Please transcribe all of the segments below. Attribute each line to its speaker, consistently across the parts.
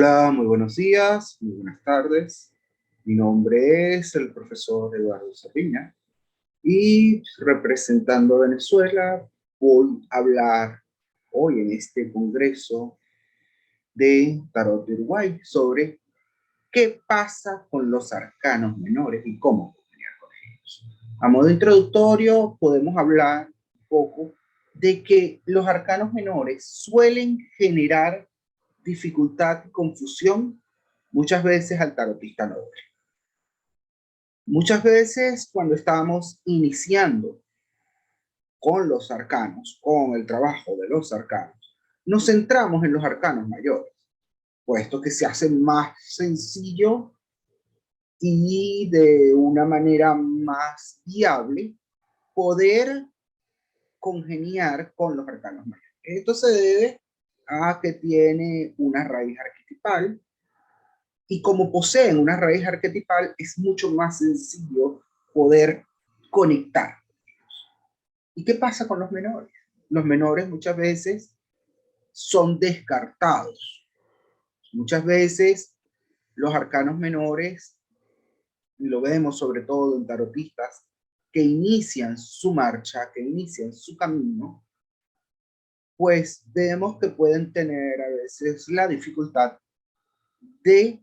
Speaker 1: Hola, muy buenos días, muy buenas tardes. Mi nombre es el profesor Eduardo Sardiña y representando a Venezuela voy a hablar hoy en este congreso de Tarot de Uruguay sobre qué pasa con los arcanos menores y cómo congeniar con ellos. A modo introductorio podemos hablar un poco de que los arcanos menores suelen generar dificultad y confusión muchas veces al tarotista noble. Muchas veces cuando estamos iniciando con los arcanos, con el trabajo de los arcanos, nos centramos en los arcanos mayores, puesto que se hace más sencillo y de una manera más viable poder congeniar con los arcanos mayores. Esto se debe a que tiene una raíz arquetipal y como poseen una raíz arquetipal es mucho más sencillo poder conectar. ¿Y qué pasa con los menores? Los menores muchas veces son descartados. Muchas veces los arcanos menores, y lo vemos sobre todo en tarotistas, que inician su marcha, que inician su camino, pues vemos que pueden tener a veces la dificultad de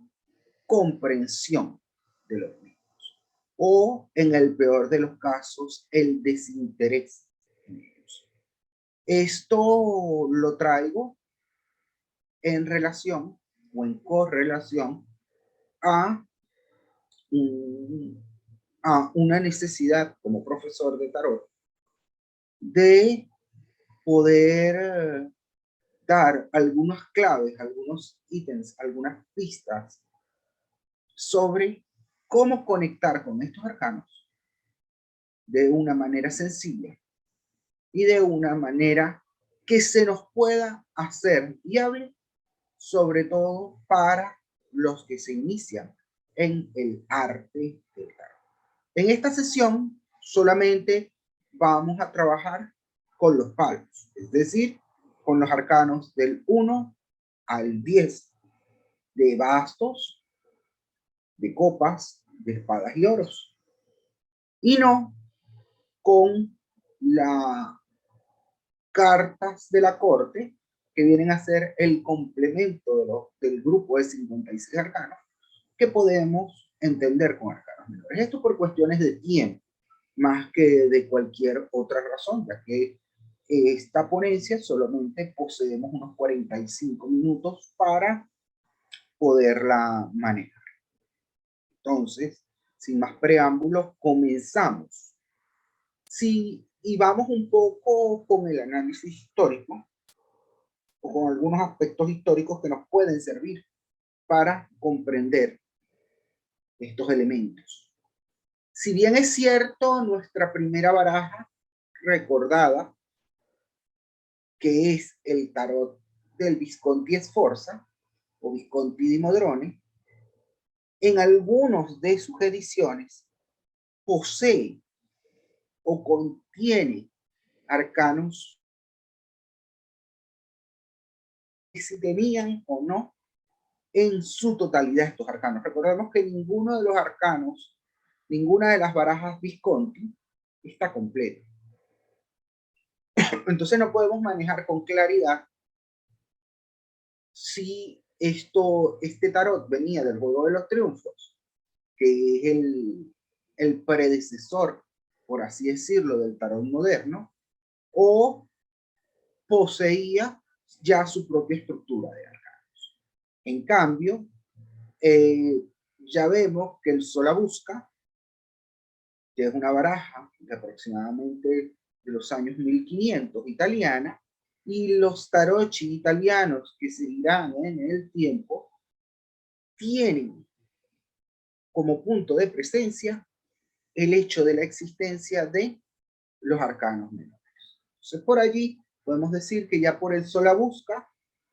Speaker 1: comprensión de los mismos. O en el peor de los casos, el desinterés en ellos. Esto lo traigo en relación o en correlación a, a una necesidad como profesor de tarot de poder dar algunas claves, algunos ítems, algunas pistas sobre cómo conectar con estos arcanos de una manera sencilla y de una manera que se nos pueda hacer viable, sobre todo para los que se inician en el arte del tarot. En esta sesión solamente vamos a trabajar con los palos, es decir, con los arcanos del 1 al 10, de bastos, de copas, de espadas y oros, y no con las cartas de la corte que vienen a ser el complemento del grupo de 56 arcanos que podemos entender con arcanos menores. Esto por cuestiones de tiempo, más que de cualquier otra razón, ya que esta ponencia solamente poseemos unos 45 minutos para poderla manejar. Entonces, sin más preámbulos, comenzamos. Y vamos un poco con el análisis histórico o con algunos aspectos históricos que nos pueden servir para comprender estos elementos. Si bien es cierto, nuestra primera baraja recordada, que es el tarot del Visconti Sforza o Visconti di Modrone, en algunos de sus ediciones posee o contiene arcanos que se tenían o no en su totalidad estos arcanos. Recordemos que ninguno de los arcanos, ninguna de las barajas Visconti está completa. Entonces no podemos manejar con claridad si este tarot venía del Juego de los Triunfos, que es el predecesor, por así decirlo, del tarot moderno, o poseía ya su propia estructura de arcanos. En cambio, ya vemos que el Solabusca, que es una baraja de aproximadamente de los años 1500 italiana, y los tarocchi italianos que seguirán en el tiempo, tienen como punto de presencia el hecho de la existencia de los arcanos menores. Entonces, por allí podemos decir que ya por el Solabusca,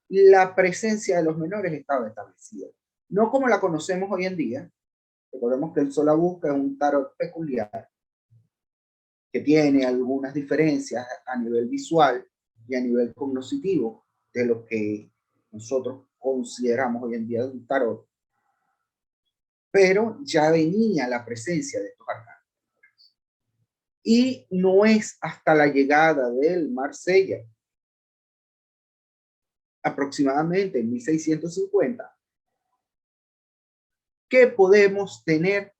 Speaker 1: la presencia de los menores estaba establecida. No como la conocemos hoy en día. Recordemos que el Solabusca es un tarot peculiar que tiene algunas diferencias a nivel visual y a nivel cognoscitivo de lo que nosotros consideramos hoy en día de un tarot, pero ya venía la presencia de estos arcanos. Y no es hasta la llegada del Marsella, aproximadamente en 1650, que podemos tener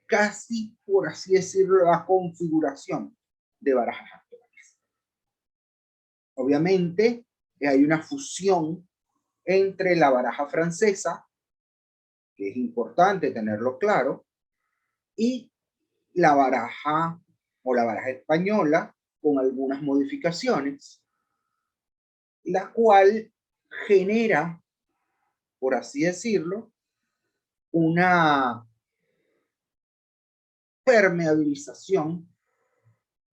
Speaker 1: casi, por así decirlo, la configuración de barajas actuales. Obviamente, hay una fusión entre la baraja francesa, que es importante tenerlo claro, y la baraja o la baraja española con algunas modificaciones, la cual genera, por así decirlo, una permeabilización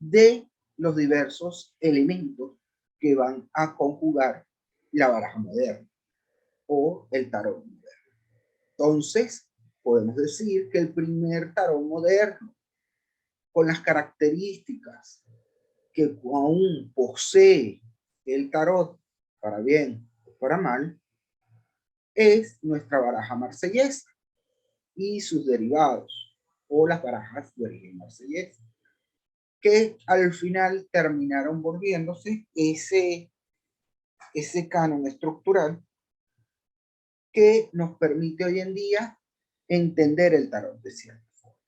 Speaker 1: de los diversos elementos que van a conjugar la baraja moderna o el tarot moderno. Entonces, podemos decir que el primer tarot moderno, con las características que aún posee el tarot, para bien o para mal, es nuestra baraja marsellesa y sus derivados, o las barajas de origen marsellesa, que al final terminaron volviéndose ese canon estructural que nos permite hoy en día entender el tarot de cierta forma.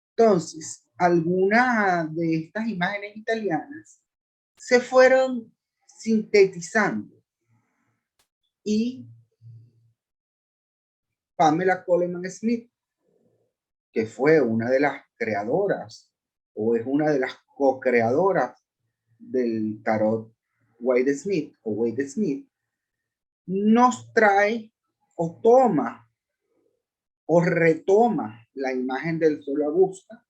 Speaker 1: Entonces, algunas de estas imágenes italianas se fueron sintetizando y Pamela Colman Smith, que fue una de las creadoras o es una de las co-creadoras del tarot Wade Smith o Wade Smith, nos trae o toma o retoma la imagen del Sol Augusta,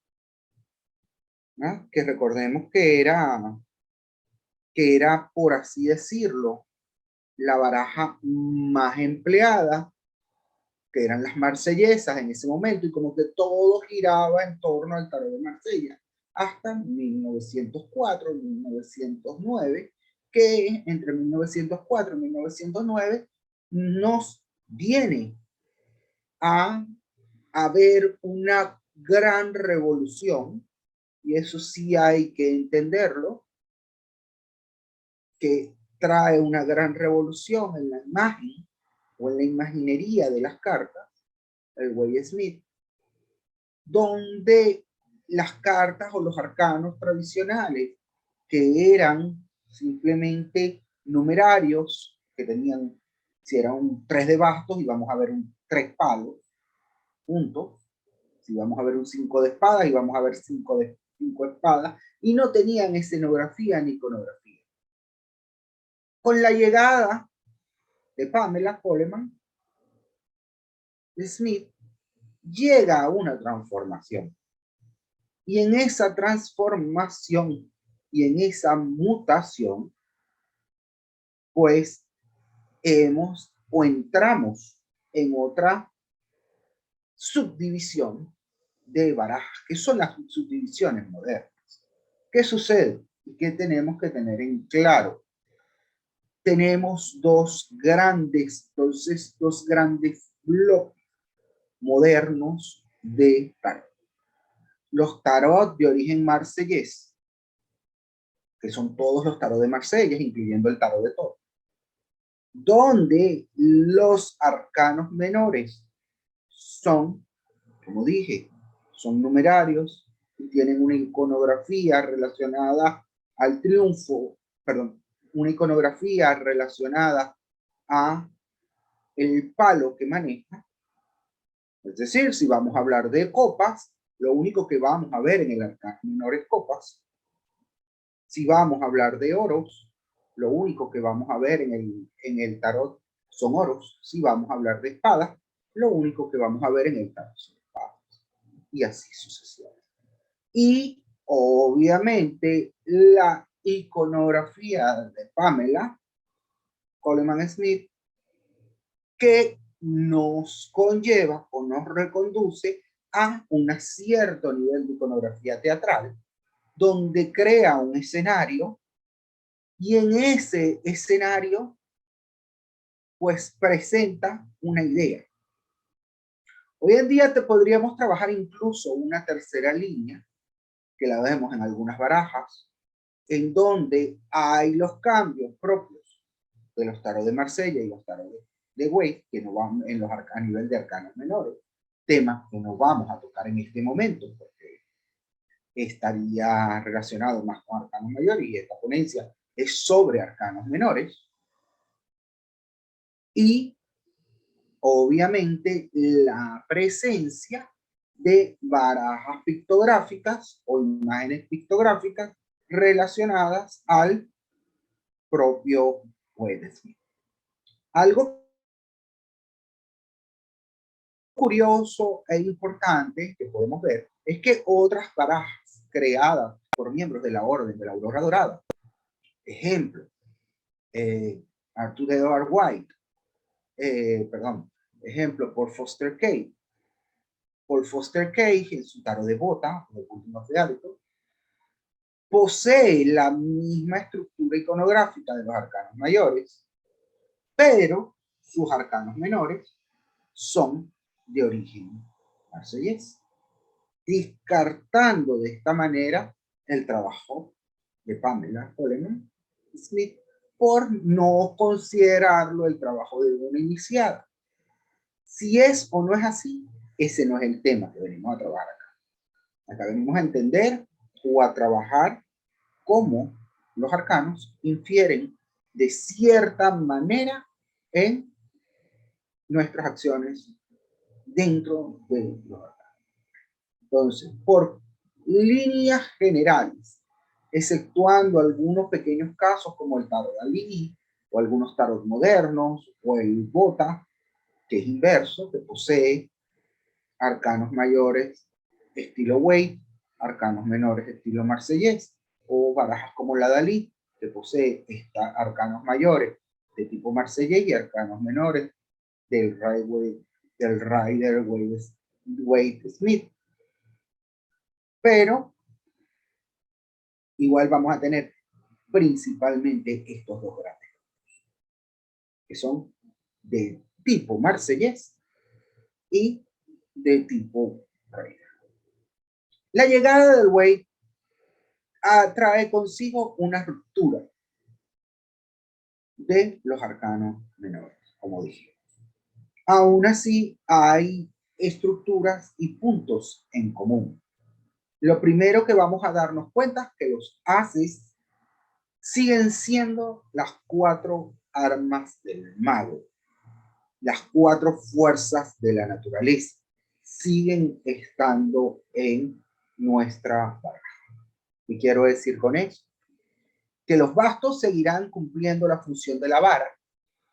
Speaker 1: ¿no? Que recordemos que era, por así decirlo, la baraja más empleada, que eran las marsellesas en ese momento, y como que todo giraba en torno al tarot de Marsella, hasta 1904, 1909, que entre 1904 y 1909 nos viene a haber una gran revolución, y eso sí hay que entenderlo, que trae una gran revolución en la imagen o en la imaginería de las cartas, el Wade Smith, donde las cartas o los arcanos tradicionales, que eran simplemente numerarios, que tenían, si era un 3 de bastos, y vamos a ver un 3 palos, puntos. Si vamos a ver un 5 de espadas, y vamos a ver 5 espadas, y no tenían escenografía ni iconografía. Con la llegada de Pamela Coleman Smith, llega a una transformación. Y en esa transformación y en esa mutación, pues hemos o entramos en otra subdivisión de barajas, que son las subdivisiones modernas. ¿Qué sucede? ¿Y qué tenemos que tener en claro? Tenemos dos grandes bloques modernos de tarot. Los tarot de origen marsellés, que son todos los tarot de Marsella, incluyendo el tarot de Toro, donde los arcanos menores son, como dije, son numerarios y tienen una iconografía relacionada al triunfo, perdón, una iconografía relacionada a el palo que maneja. Es decir, si vamos a hablar de copas, lo único que vamos a ver en el arcano menor es copas. Si vamos a hablar de oros, lo único que vamos a ver en el tarot son oros. Si vamos a hablar de espadas, lo único que vamos a ver en el tarot son espadas. Y así sucesivamente. Y obviamente la iconografía de Pamela Coleman Smith, que nos conlleva o nos reconduce a un cierto nivel de iconografía teatral, donde crea un escenario y en ese escenario pues presenta una idea. Hoy en día te podríamos trabajar incluso una tercera línea, que la vemos en algunas barajas, en donde hay los cambios propios de los tarot de Marsella y los tarot de Waite, que no van en a nivel de arcanos menores, temas que no vamos a tocar en este momento, porque estaría relacionado más con arcanos mayores y esta ponencia es sobre arcanos menores. Y obviamente la presencia de barajas pictográficas o imágenes pictográficas relacionadas al propio Wednesday. Algo curioso e importante que podemos ver es que otras barajas creadas por miembros de la Orden de la Aurora Dorada, ejemplo, Arthur Edward White, ejemplo por Foster Cage. Paul Foster Cage, en su tarot de bota, de último feálico, posee la misma estructura iconográfica de los arcanos mayores, pero sus arcanos menores son de origen marsellés, descartando de esta manera el trabajo de Pamela Coleman Smith por no considerarlo el trabajo de una iniciada. Si es o no es así, ese no es el tema que venimos a trabajar acá. Acá venimos a entender o a trabajar cómo los arcanos infieren de cierta manera en nuestras acciones dentro de los arcanos. Entonces, por líneas generales, exceptuando algunos pequeños casos como el tarot Dalí o algunos tarot modernos o el Bota, que es inverso, que posee arcanos mayores estilo Waite, arcanos menores estilo marsellés, o barajas como la Dalí, que posee arcanos mayores de tipo marsellés y arcanos menores del Rider Waite Smith. Pero igual vamos a tener principalmente estos dos gráficos, que son de tipo marsellés y de tipo Rider. La llegada del Waite trae consigo una ruptura de los arcanos menores, como dije. Aún así, hay estructuras y puntos en común. Lo primero que vamos a darnos cuenta es que los ases siguen siendo las 4 armas del mago, las 4 fuerzas de la naturaleza, siguen estando en nuestra baraja. ¿Y quiero decir con eso? Que los bastos seguirán cumpliendo la función de la vara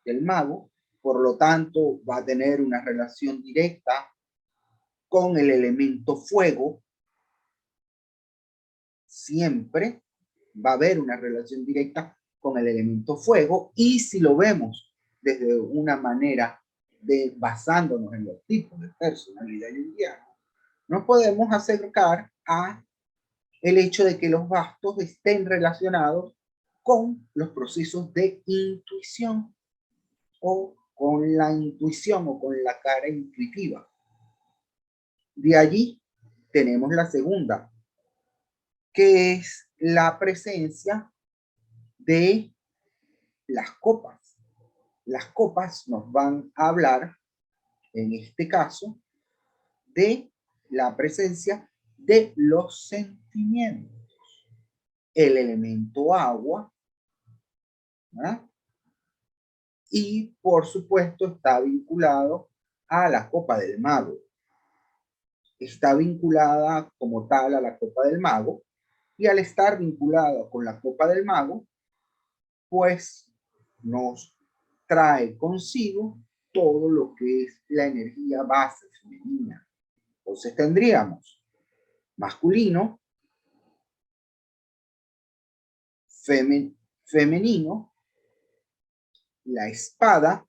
Speaker 1: del mago, por lo tanto va a tener una relación directa con el elemento fuego. Siempre va a haber una relación directa con el elemento fuego, y si lo vemos desde una manera basándonos en los tipos de personalidad junguiana, nos podemos acercar a el hecho de que los bastos estén relacionados con los procesos de intuición o con la intuición o con la cara intuitiva. De allí tenemos la segunda, que es la presencia de las copas. Las copas nos van a hablar, en este caso, de la presencia de los sentimientos. El elemento agua, ¿verdad? Y por supuesto está vinculado a la copa del mago. Está vinculada como tal a la copa del mago, y al estar vinculado con la copa del mago, pues nos trae consigo todo lo que es la energía base femenina. Entonces tendríamos masculino, femenino, la espada,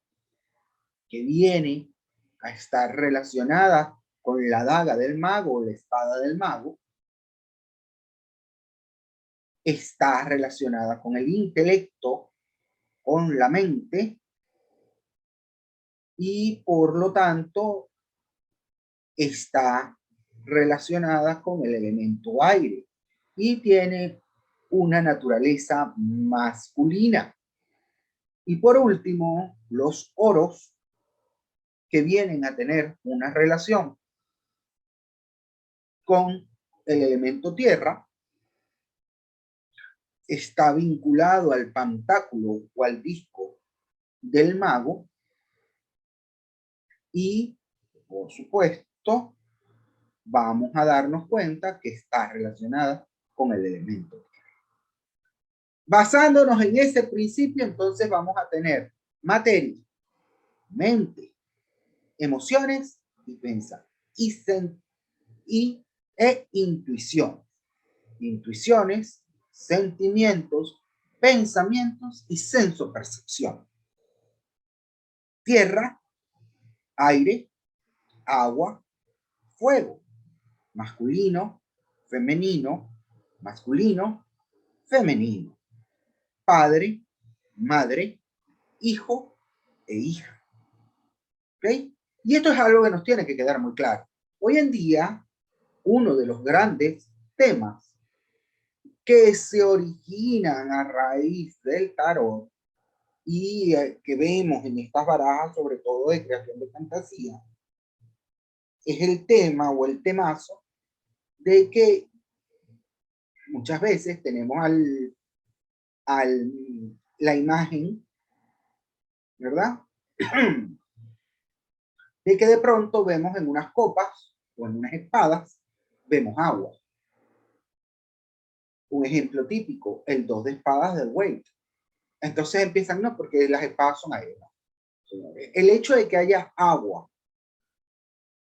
Speaker 1: que viene a estar relacionada con la daga del mago o la espada del mago, está relacionada con el intelecto, con la mente, y por lo tanto está relacionada con el elemento aire y tiene una naturaleza masculina. Y por último, los oros, que vienen a tener una relación con el elemento tierra, está vinculado al pantáculo o al disco del mago y, por supuesto, vamos a darnos cuenta que está relacionada con el elemento. Basándonos en ese principio, entonces vamos a tener materia, mente, emociones y pensar e intuición. Intuiciones, sentimientos, pensamientos y senso-percepción. Tierra, aire, agua, fuego. Masculino, femenino, masculino, femenino. Padre, madre, hijo e hija. ¿Ok? Y esto es algo que nos tiene que quedar muy claro. Hoy en día, uno de los grandes temas que se originan a raíz del tarot y que vemos en estas barajas, sobre todo de creación de fantasía, es el tema o el temazo de que muchas veces tenemos la imagen, ¿verdad? De que de pronto vemos en unas copas o en unas espadas, vemos agua. Un ejemplo típico, el 2 de espadas del Waite. Entonces empiezan, no, porque las espadas son aire. El hecho de que haya agua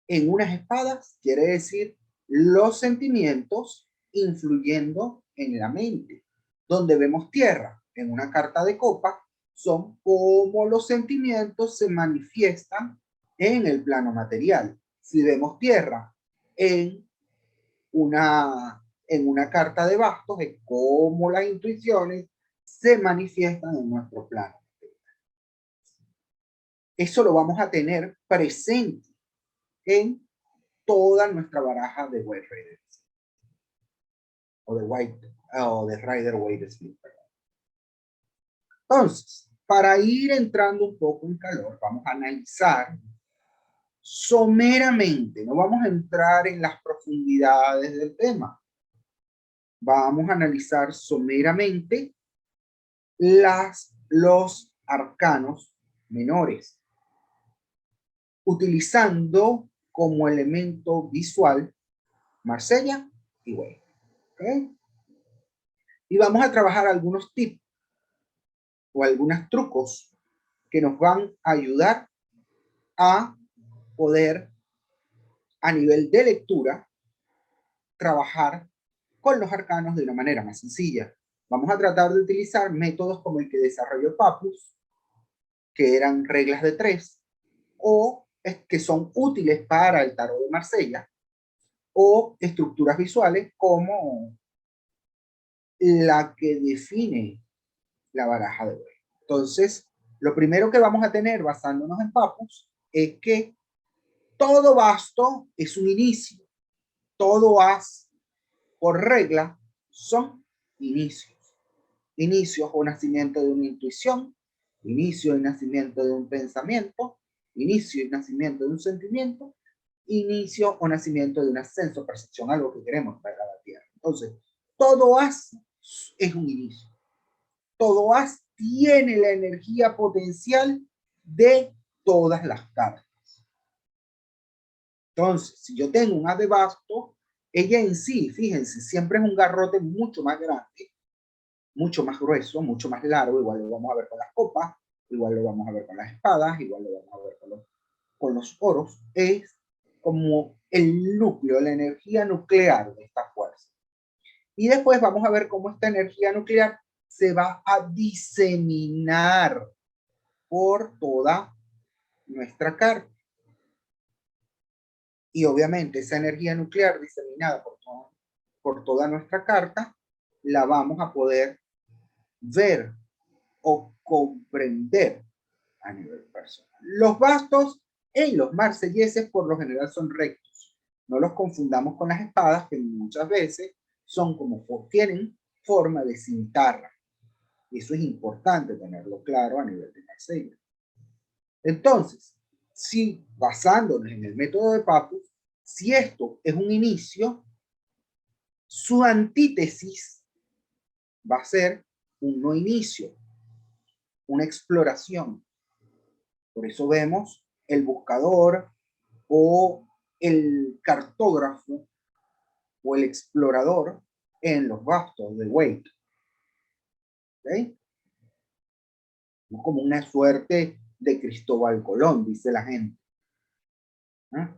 Speaker 1: en unas espadas quiere decir los sentimientos influyendo en la mente. Donde vemos tierra en una carta de copa son cómo los sentimientos se manifiestan en el plano material. Si vemos tierra en una carta de bastos, es cómo las intuiciones se manifiestan en nuestro plano. Eso lo vamos a tener presente en toda nuestra baraja de White Rider o de Rider Waite Smith. Entonces, para ir entrando un poco en calor, vamos a analizar someramente, no vamos a entrar en las profundidades del tema. Vamos a analizar someramente los arcanos menores, utilizando como elemento visual Marsella y Way. ¿Okay? Y vamos a trabajar algunos tips o algunos trucos que nos van a ayudar a poder, a nivel de lectura, trabajar con los arcanos de una manera más sencilla. Vamos a tratar de utilizar métodos como el que desarrolló Papus, que eran reglas de 3, o que son útiles para el tarot de Marsella, o estructuras visuales como la que define la baraja de hoy. Entonces, lo primero que vamos a tener basándonos en Papus es que todo basto es un inicio. Todo as, por regla, son inicios. Inicios o nacimiento de una intuición, inicio y nacimiento de un pensamiento, inicio y nacimiento de un sentimiento, inicio o nacimiento de un ascenso, percepción, algo que queremos traer a la Tierra. Entonces, todo as es un inicio. Todo as tiene la energía potencial de todas las cartas. Entonces, si yo tengo un as de basto, ella en sí, fíjense, siempre es un garrote mucho más grande, mucho más grueso, mucho más largo. Igual lo vamos a ver con las copas, igual lo vamos a ver con las espadas, igual lo vamos a ver con los oros. Es como el núcleo, la energía nuclear de esta fuerza. Y después vamos a ver cómo esta energía nuclear se va a diseminar por toda nuestra carta. Y obviamente esa energía nuclear diseminada por toda nuestra carta la vamos a poder ver o comprender a nivel personal. Los bastos en los marselleses por lo general son rectos. No los confundamos con las espadas, que muchas veces son como, tienen forma de cintarra. Eso es importante tenerlo claro a nivel de Marsella. Entonces, si basándonos en el método de Pappus, si esto es un inicio, su antítesis va a ser un no inicio, una exploración. Por eso vemos el buscador o el cartógrafo o el explorador en los bastos de Waite. ¿Okay? Como una suerte de Cristóbal Colón, dice la gente. ¿Ah?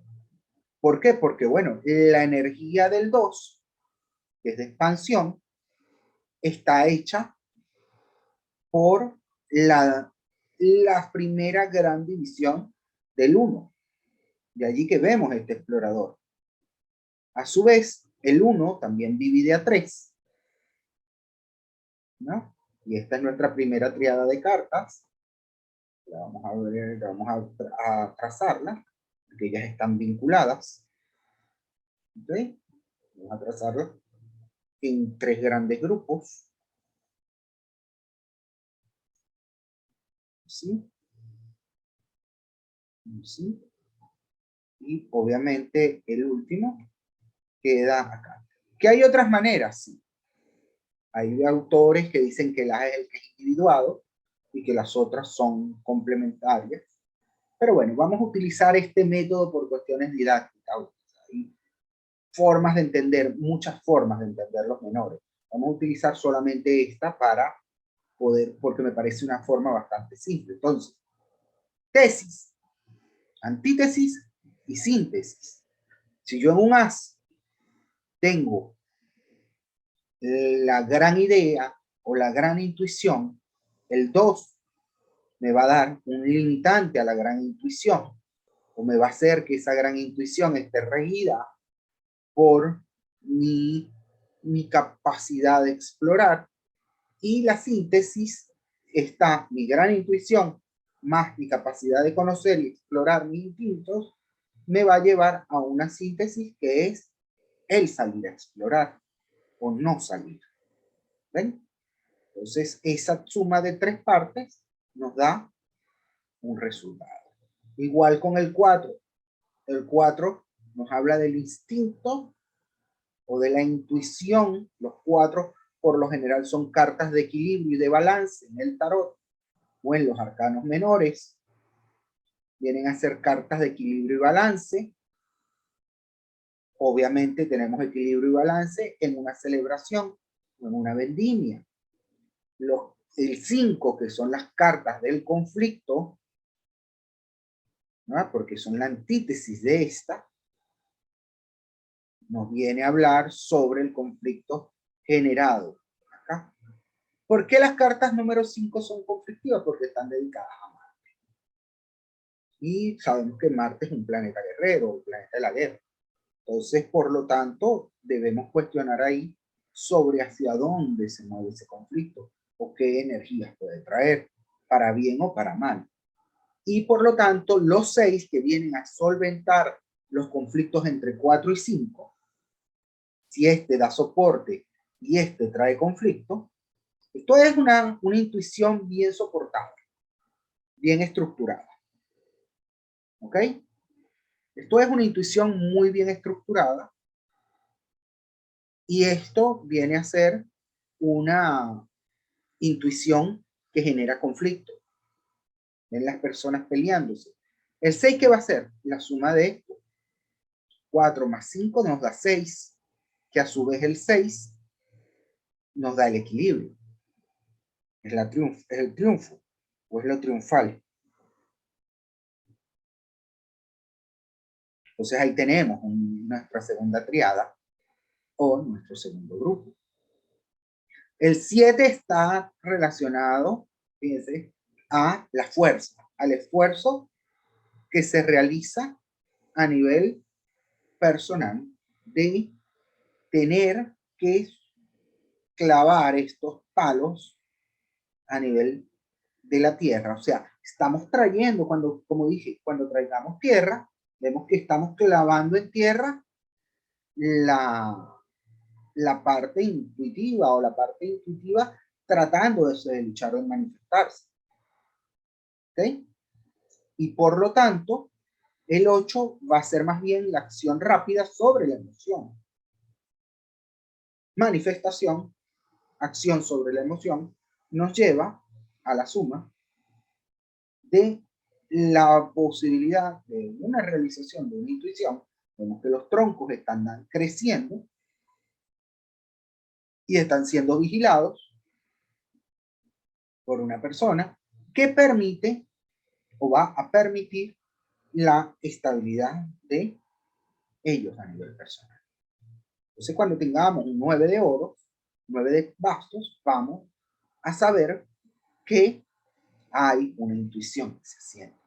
Speaker 1: ¿Por qué? Porque, bueno, la energía del 2, que es de expansión, está hecha por la primera gran división del 1. De allí que vemos este explorador. A su vez, el 1 también divide a 3, ¿no? Y esta es nuestra primera triada de cartas. La vamos a ver, vamos a trazarla, porque ellas están vinculadas. ¿Okay? Vamos a trazarla en 3 grandes grupos. ¿Sí? ¿Sí? Y obviamente el último queda acá. ¿Que hay otras maneras? Sí. Hay autores que dicen que la es el que es individuado y que las otras son complementarias. Pero bueno, vamos a utilizar este método por cuestiones didácticas. Hay formas de entender, muchas formas de entender los menores. Vamos a utilizar solamente esta para poder, porque me parece una forma bastante simple. Entonces, tesis, antítesis y síntesis. Si yo en un as tengo la gran idea o la gran intuición, el 2 me va a dar un limitante a la gran intuición, o me va a hacer que esa gran intuición esté regida por mi capacidad de explorar, y la síntesis está mi gran intuición más mi capacidad de conocer y explorar mis instintos, me va a llevar a una síntesis que es el salir a explorar o no salir. ¿Ven? Entonces, esa suma de 3 partes nos da un resultado. Igual con el 4. El 4 nos habla del instinto o de la intuición. Los 4 por lo general son cartas de equilibrio y de balance en el tarot o en los arcanos menores. Vienen a ser cartas de equilibrio y balance. Obviamente tenemos equilibrio y balance en una celebración o en una vendimia. El 5, que son las cartas del conflicto, ¿no? Porque son la antítesis de esta, nos viene a hablar sobre el conflicto generado acá. ¿Por qué las cartas número 5 son conflictivas? Porque están dedicadas a Marte. Y sabemos que Marte es un planeta guerrero, un planeta de la guerra. Entonces, por lo tanto, debemos cuestionar ahí sobre hacia dónde se mueve ese conflicto o qué energías puede traer, para bien o para mal. Y por lo tanto, los 6 que vienen a solventar los conflictos entre 4 y 5, si este da soporte y este trae conflicto, esto es una intuición bien soportada, bien estructurada. ¿Ok? Esto es una intuición muy bien estructurada, y esto viene a ser una intuición que genera conflicto en las personas peleándose. El 6, ¿qué va a ser? La suma de esto. 4 más 5 nos da 6, que a su vez el 6 nos da el equilibrio. Es el triunfo, o es lo triunfal. Entonces ahí tenemos nuestra segunda triada o nuestro segundo grupo. El 7 está relacionado, fíjense, a la fuerza, al esfuerzo que se realiza a nivel personal de tener que clavar estos palos a nivel de la tierra. O sea, estamos trayendo, como dije, cuando traigamos tierra, vemos que estamos clavando en tierra la parte intuitiva o la parte intuitiva tratando de luchar o de manifestarse. ¿Ok? Y por lo tanto, el 8 va a ser más bien la acción rápida sobre la emoción. Manifestación, acción sobre la emoción, nos lleva a la suma de la posibilidad de una realización de una intuición. Vemos que los troncos están creciendo y están siendo vigilados por una persona que permite o va a permitir la estabilidad de ellos a nivel personal. Entonces, cuando tengamos un 9 de oro, 9 de bastos, vamos a saber que hay una intuición que se siente.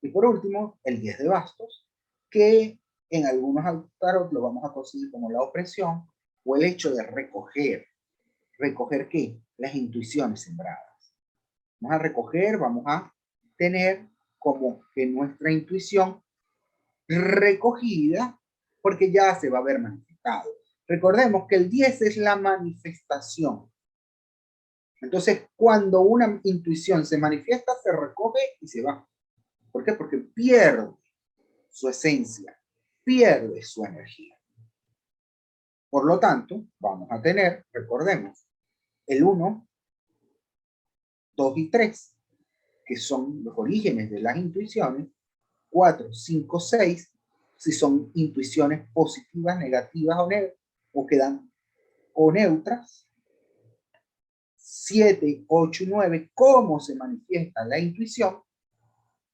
Speaker 1: Y por último, el 10 de bastos, que en algunos tarot lo vamos a conseguir como la opresión o el hecho de recoger. ¿Recoger qué? Las intuiciones sembradas. Vamos a recoger, vamos a tener como que nuestra intuición recogida porque ya se va a ver manifestado. Recordemos que el 10 es la manifestación. Entonces, cuando una intuición se manifiesta, se recoge y se va. ¿Por qué? Porque pierde su esencia, pierde su energía. Por lo tanto, vamos a tener, recordemos, el 1, 2 y 3, que son los orígenes de las intuiciones, 4, 5, 6, si son intuiciones positivas, negativas o quedan o neutras, 7, 8 y 9, cómo se manifiesta la intuición,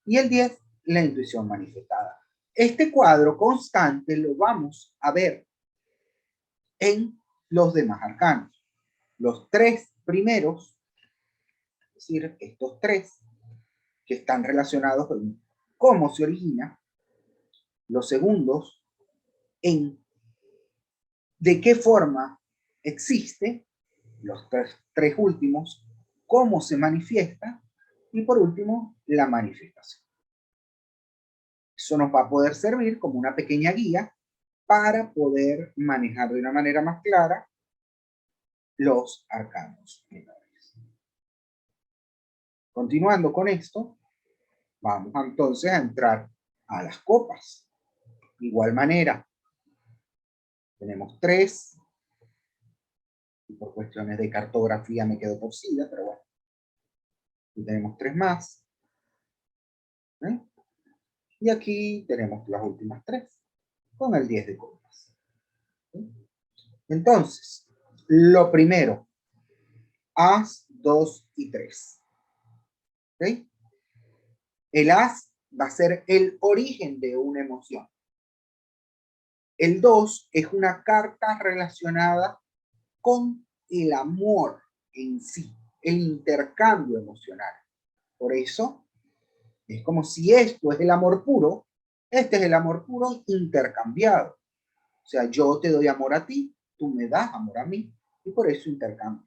Speaker 1: y el 10, la intuición manifestada. Este cuadro constante lo vamos a ver en los demás arcanos. Los 3 primeros, es decir, estos 3 que están relacionados con cómo se origina, los segundos en de qué forma existe, los tres últimos, cómo se manifiesta, y por último, la manifestación. Eso nos va a poder servir como una pequeña guía para poder manejar de una manera más clara los arcanos menores. Continuando con esto, vamos entonces a entrar a las copas. De igual manera, tenemos 3, y por cuestiones de cartografía me quedo torcida, pero bueno. Y tenemos 3 más. ¿Eh? Y aquí tenemos las últimas 3, con el 10 de copas. ¿Sí? Entonces, lo primero, As, 2 y 3. ¿Sí? El As va a ser el origen de una emoción. El 2 es una carta relacionada con el amor en sí, el intercambio emocional. Por eso, es como si esto es el amor puro, este es el amor puro intercambiado. O sea, yo te doy amor a ti, tú me das amor a mí, y por eso intercambio.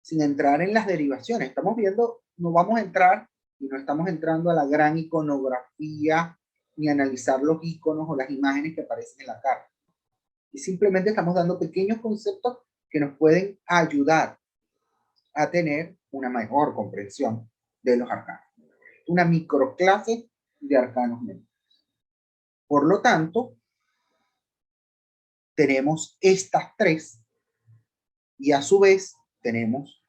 Speaker 1: Sin entrar en las derivaciones, estamos viendo, no vamos a entrar y no estamos entrando a la gran iconografía ni a analizar los iconos o las imágenes que aparecen en la carta. Y simplemente estamos dando pequeños conceptos que nos pueden ayudar a tener una mejor comprensión de los arcanos. Una microclase de arcanos menores. Por lo tanto, tenemos estas 3 y a su vez tenemos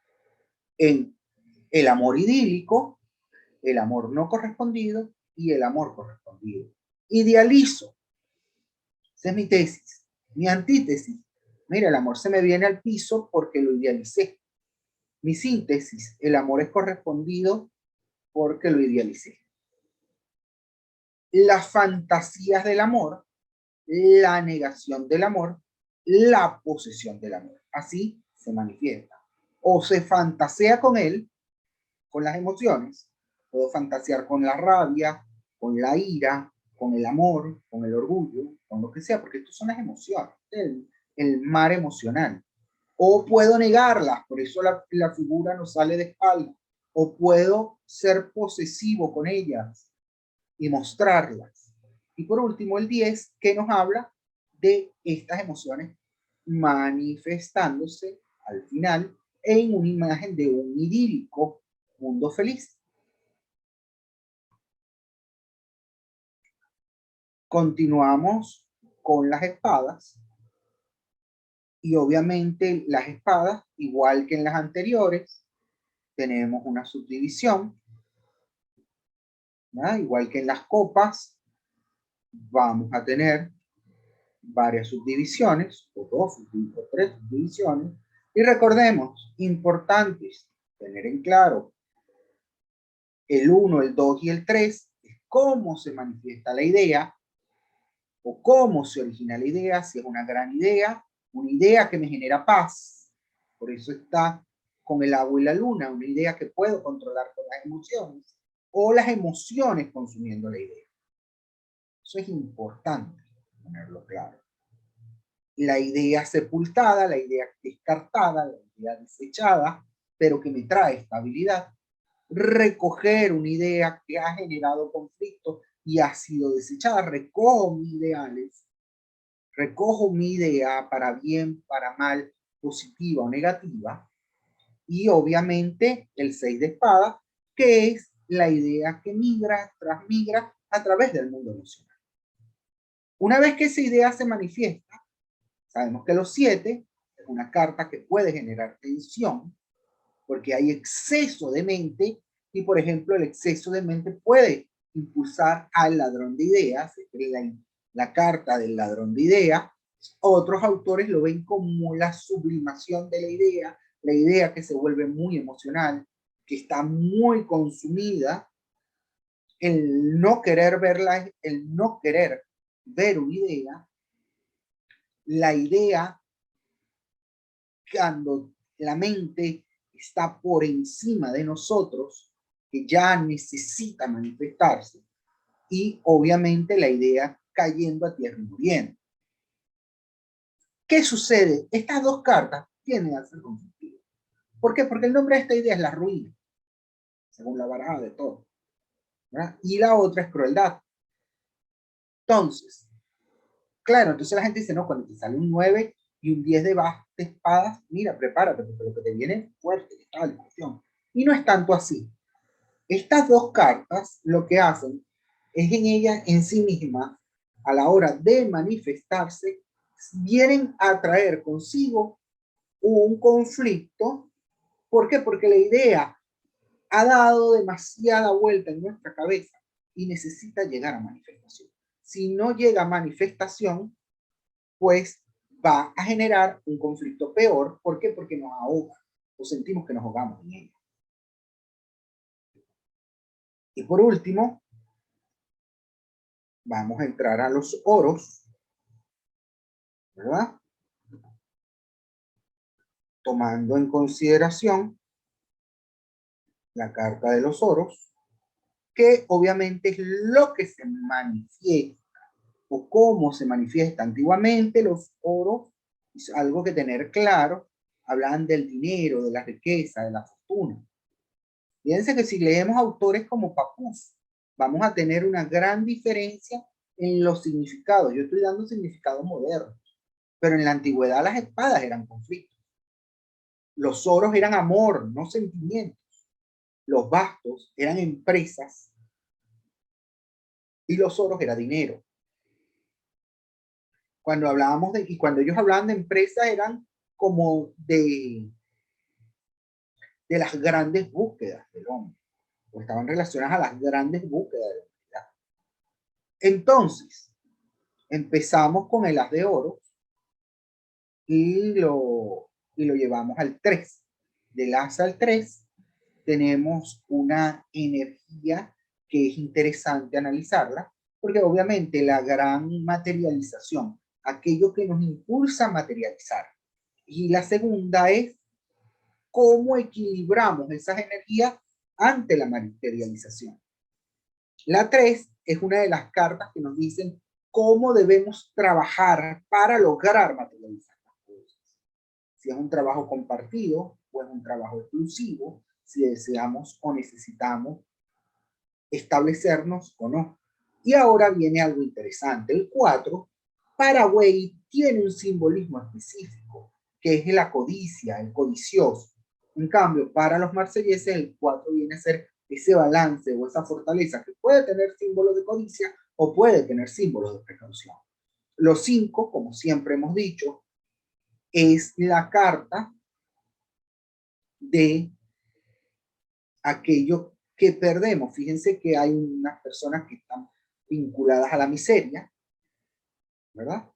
Speaker 1: en el amor idílico, el amor no correspondido y el amor correspondido. Idealizo. Esa es mi tesis. Mi antítesis. Mira, el amor se me viene al piso porque lo idealicé. Mi síntesis, el amor es correspondido porque lo idealicé. Las fantasías del amor, la negación del amor, la posesión del amor. Así se manifiesta. O se fantasea con él, con las emociones. Puedo fantasear con la rabia, con la ira, con el amor, con el orgullo, con lo que sea, porque estas son las emociones, el mar emocional. O puedo negarlas, por eso la figura nos sale de espalda. o puedo ser posesivo con ellas y mostrarlas. Y por último, el 10, que nos habla de estas emociones manifestándose al final en una imagen de un idílico mundo feliz. Continuamos con las espadas. Y obviamente las espadas, igual que en las anteriores, tenemos una subdivisión, ¿no? Igual que en las copas, vamos a tener varias subdivisiones, o dos o tres subdivisiones. Y recordemos, importantes, tener en claro el 1, el 2 y el 3, es cómo se manifiesta la idea, o cómo se origina la idea, si es una gran idea, una idea que me genera paz. Por eso está con el agua y la luna, una idea que puedo controlar con las emociones, o las emociones consumiendo la idea. Eso es importante ponerlo claro. La idea sepultada, la idea descartada, la idea desechada, pero que me trae estabilidad. Recoger una idea que ha generado conflicto y ha sido desechada. Recojo mis ideales, recojo mi idea para bien, para mal, positiva o negativa. Y obviamente el 6 de espadas, que es la idea que migra, transmigra a través del mundo emocional. Una vez que esa idea se manifiesta, sabemos que los 7 es una carta que puede generar tensión, porque hay exceso de mente, y por ejemplo el exceso de mente puede impulsar al ladrón de ideas, la carta del ladrón de ideas. Otros autores lo ven como la sublimación de la idea que se vuelve muy emocional, que está muy consumida, el no querer verla, el no querer ver una idea, la idea cuando la mente está por encima de nosotros, que ya necesita manifestarse, y obviamente la idea cayendo a tierra y muriendo. ¿Qué sucede? Estas dos cartas tienden a ser conflictivas. ¿Por qué? Porque el nombre de esta idea es la ruina, según la baraja de todo, ¿verdad? Y la otra es crueldad. Entonces, claro, entonces la gente dice, no, cuando te sale un 9 y un 10 de espadas, mira, prepárate, porque lo que te viene es fuerte, está la discusión. Y no es tanto así. Estas dos cartas lo que hacen es en ellas en sí mismas, a la hora de manifestarse, vienen a traer consigo un conflicto. ¿Por qué? Porque la idea ha dado demasiada vuelta en nuestra cabeza y necesita llegar a manifestación. Si no llega a manifestación, pues va a generar un conflicto peor. ¿Por qué? Porque nos ahoga o sentimos que nos ahogamos en ella. Y por último, vamos a entrar a los oros, ¿verdad? Tomando en consideración la carta de los oros, que obviamente es lo que se manifiesta o cómo se manifiesta. Antiguamente los oros, es algo que tener claro, hablaban del dinero, de la riqueza, de la fortuna. Fíjense que si leemos autores como Papus, vamos a tener una gran diferencia en los significados. Yo estoy dando significados modernos, pero en la antigüedad las espadas eran conflictos. Los oros eran amor, no sentimientos. Los bastos eran empresas y los oros era dinero. Cuando hablábamos y cuando ellos hablaban de empresas eran como de las grandes búsquedas del hombre, o estaban relacionadas a las grandes búsquedas de la humanidad. Entonces, empezamos con el as de oro y lo llevamos al 3. Del as al 3 tenemos una energía que es interesante analizarla, porque obviamente la gran materialización, aquello que nos impulsa a materializar. Y la segunda es cómo equilibramos esas energías ante la materialización. La 3 es una de las cartas que nos dicen cómo debemos trabajar para lograr materializar las cosas. Si es un trabajo compartido o es un trabajo exclusivo, si deseamos o necesitamos establecernos o no. Y ahora viene algo interesante. El 4, para Wade, tiene un simbolismo específico, que es la codicia, el codicioso. En cambio, para los marselleses, el 4 viene a ser ese balance o esa fortaleza que puede tener símbolos de codicia o puede tener símbolos de precaución. Los 5, como siempre hemos dicho, es la carta de aquello que perdemos. Fíjense que hay unas personas que están vinculadas a la miseria, ¿verdad?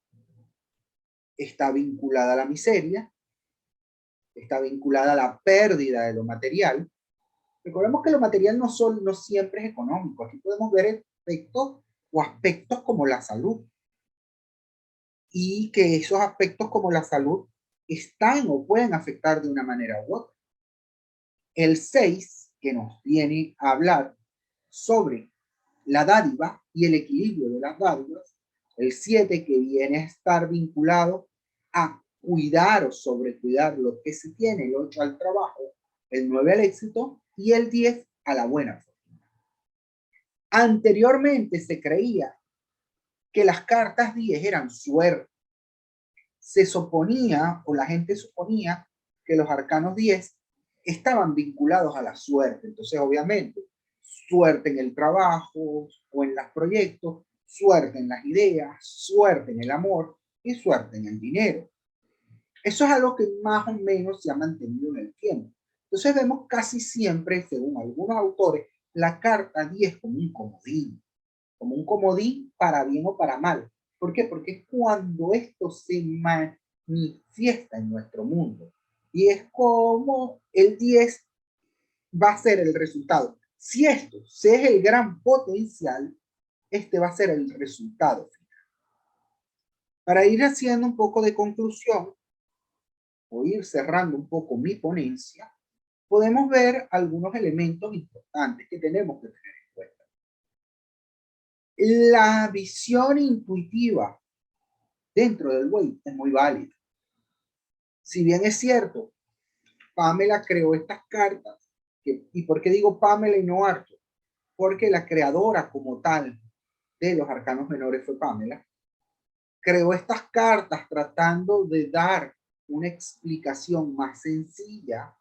Speaker 1: Está vinculada a la miseria, está vinculada a la pérdida de lo material. Recordemos que lo material no siempre es económico. Aquí podemos ver efectos o aspectos como la salud. Y que esos aspectos como la salud están o pueden afectar de una manera u otra. El 6, que nos viene a hablar sobre la dádiva y el equilibrio de las dádivas. El 7, que viene a estar vinculado a cuidar o sobrecuidar lo que se tiene. El 8 al trabajo, el 9 al éxito y el 10 a la buena fortuna. Anteriormente se creía que las cartas 10 eran suerte. Se suponía, o la gente suponía, que los arcanos 10 estaban vinculados a la suerte. Entonces, obviamente, suerte en el trabajo o en los proyectos, suerte en las ideas, suerte en el amor y suerte en el dinero. Eso es algo que más o menos se ha mantenido en el tiempo. Entonces vemos casi siempre, según algunos autores, la carta 10 como un comodín para bien o para mal. ¿Por qué? Porque es cuando esto se manifiesta en nuestro mundo. Y es como el 10 va a ser el resultado. Si esto es el gran potencial, este va a ser el resultado final. Para ir haciendo un poco de conclusión, o ir cerrando un poco mi ponencia, podemos ver algunos elementos importantes que tenemos que tener en cuenta. La visión intuitiva dentro del Wade es muy válida. Si bien es cierto, Pamela creó estas cartas, ¿y por qué digo Pamela y no Arthur? Porque la creadora como tal de los arcanos menores fue Pamela. Creó estas cartas tratando de dar una explicación más sencilla.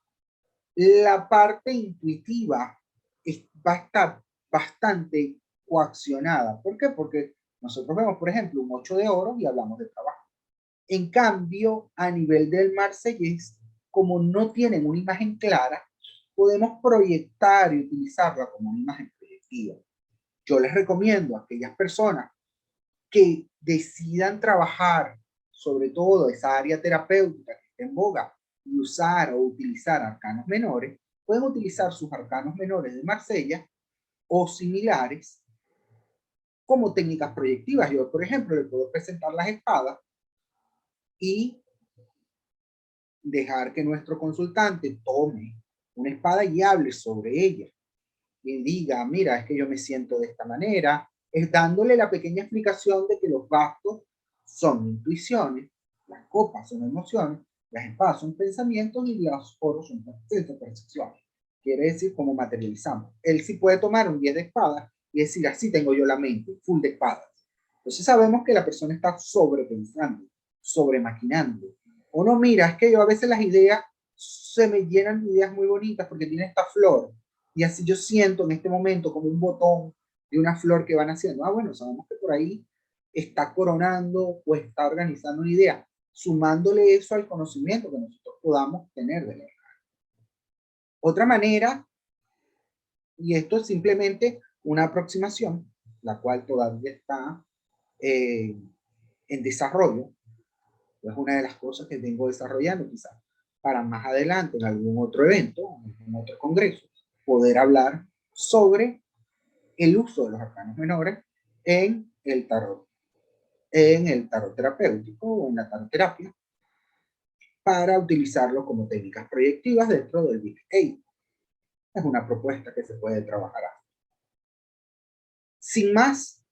Speaker 1: La parte intuitiva va a estar bastante coaccionada. ¿Por qué? Porque nosotros vemos, por ejemplo, un 8 de oro y hablamos de trabajo. En cambio, a nivel del marsellés, como no tienen una imagen clara, podemos proyectar y utilizarla como una imagen proyectiva. Yo les recomiendo a aquellas personas que decidan trabajar, sobre todo esa área terapéutica que está en boga, y usar o utilizar arcanos menores, pueden utilizar sus arcanos menores de Marsella o similares como técnicas proyectivas. Yo, por ejemplo, le puedo presentar las espadas y dejar que nuestro consultante tome una espada y hable sobre ella y diga, mira, es que yo me siento de esta manera, es dándole la pequeña explicación de que los bastos son intuiciones, las copas son emociones, las espadas son pensamientos y los oros son percepciones. Quiere decir cómo materializamos. Él sí puede tomar un 10 de espadas y decir, así tengo yo la mente, full de espadas. Entonces sabemos que la persona está sobrepensando, sobremaquinando. O no, mira, es que yo a veces las ideas se me llenan de ideas muy bonitas porque tiene esta flor y así yo siento en este momento como un botón de una flor que van haciendo. Ah, bueno, sabemos que por ahí está coronando o está organizando una idea, sumándole eso al conocimiento que nosotros podamos tener de la. Otra manera, y esto es simplemente una aproximación, la cual todavía está en desarrollo, es una de las cosas que vengo desarrollando quizás para más adelante en algún otro evento, en algún otro congreso, poder hablar sobre el uso de los arcanos menores en el tarot terapéutico o en la taroterapia para utilizarlo como técnicas proyectivas dentro del Big 8. Es una propuesta que se puede trabajar. Sin más,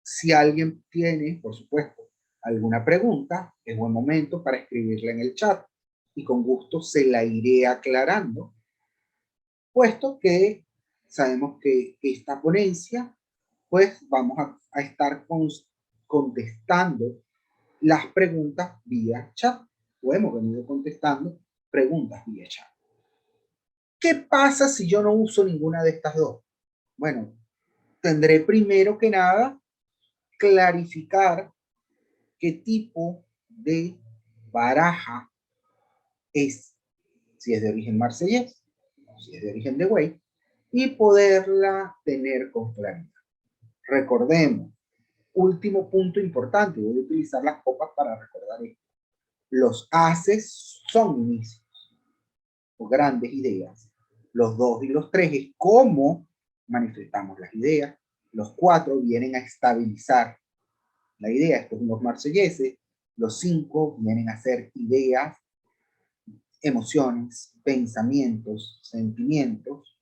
Speaker 1: si alguien tiene, por supuesto, alguna pregunta, es buen momento para escribirla en el chat y con gusto se la iré aclarando puesto que sabemos que esta ponencia, pues vamos a estar contestando las preguntas vía chat, o hemos venido contestando preguntas vía chat. ¿Qué pasa si yo no uso ninguna de estas dos? Bueno, tendré primero que nada clarificar qué tipo de baraja es, si es de origen marsellés o si es de origen de Güey, y poderla tener con claridad. Recordemos, último punto importante, voy a utilizar las copas para recordar esto. Los haces son inicios o grandes ideas. Los 2 y los 3 es cómo manifestamos las ideas. Los 4 vienen a estabilizar la idea, estos son los marselleses. Los 5 vienen a ser ideas, emociones, pensamientos, sentimientos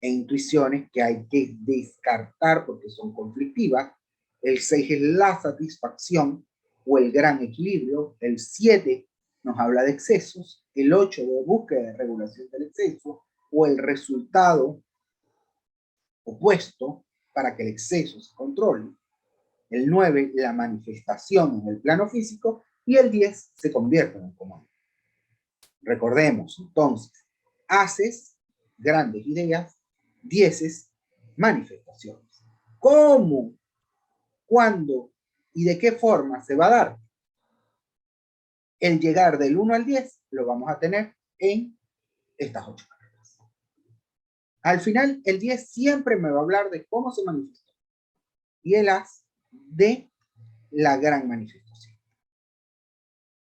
Speaker 1: e intuiciones que hay que descartar porque son conflictivas. El 6 es la satisfacción o el gran equilibrio. El 7 nos habla de excesos. El 8 de búsqueda de regulación del exceso o el resultado opuesto para que el exceso se controle. El 9, la manifestación en el plano físico. Y el 10 se convierte en un común. Recordemos, entonces, haces grandes ideas, 10 manifestaciones. ¿Cómo, cuándo y de qué forma se va a dar? El llegar del 1 al 10 lo vamos a tener en estas 8 cartas. Al final, el 10 siempre me va a hablar de cómo se manifestó y el as de la gran manifestación.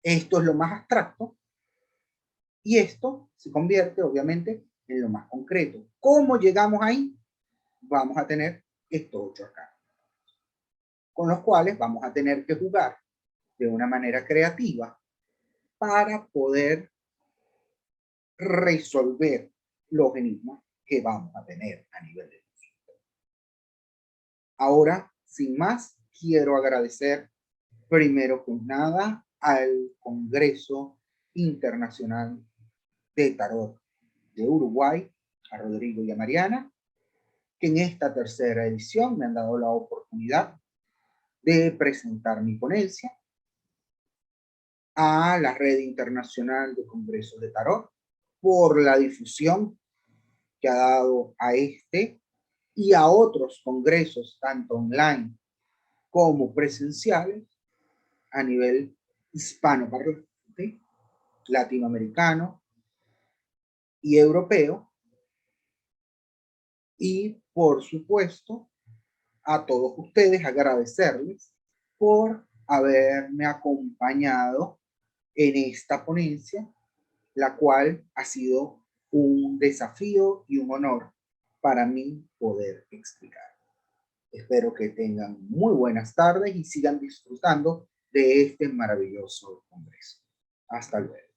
Speaker 1: Esto es lo más abstracto y esto se convierte, obviamente, en lo más concreto. ¿Cómo llegamos ahí? Vamos a tener estos 8 arcanos, con los cuales vamos a tener que jugar de una manera creativa para poder resolver los enigmas que vamos a tener a nivel de consulta. Ahora, sin más, quiero agradecer primero que nada al Congreso Internacional de Tarot de Uruguay, a Rodrigo y a Mariana, que en esta tercera edición me han dado la oportunidad de presentar mi ponencia, a la Red Internacional de Congresos de Tarot por la difusión que ha dado a este y a otros congresos, tanto online como presenciales, a nivel hispanoparlante, latinoamericano y europeo. Y, por supuesto, a todos ustedes agradecerles por haberme acompañado en esta ponencia, la cual ha sido un desafío y un honor para mí poder explicar. Espero que tengan muy buenas tardes y sigan disfrutando de este maravilloso congreso. Hasta luego.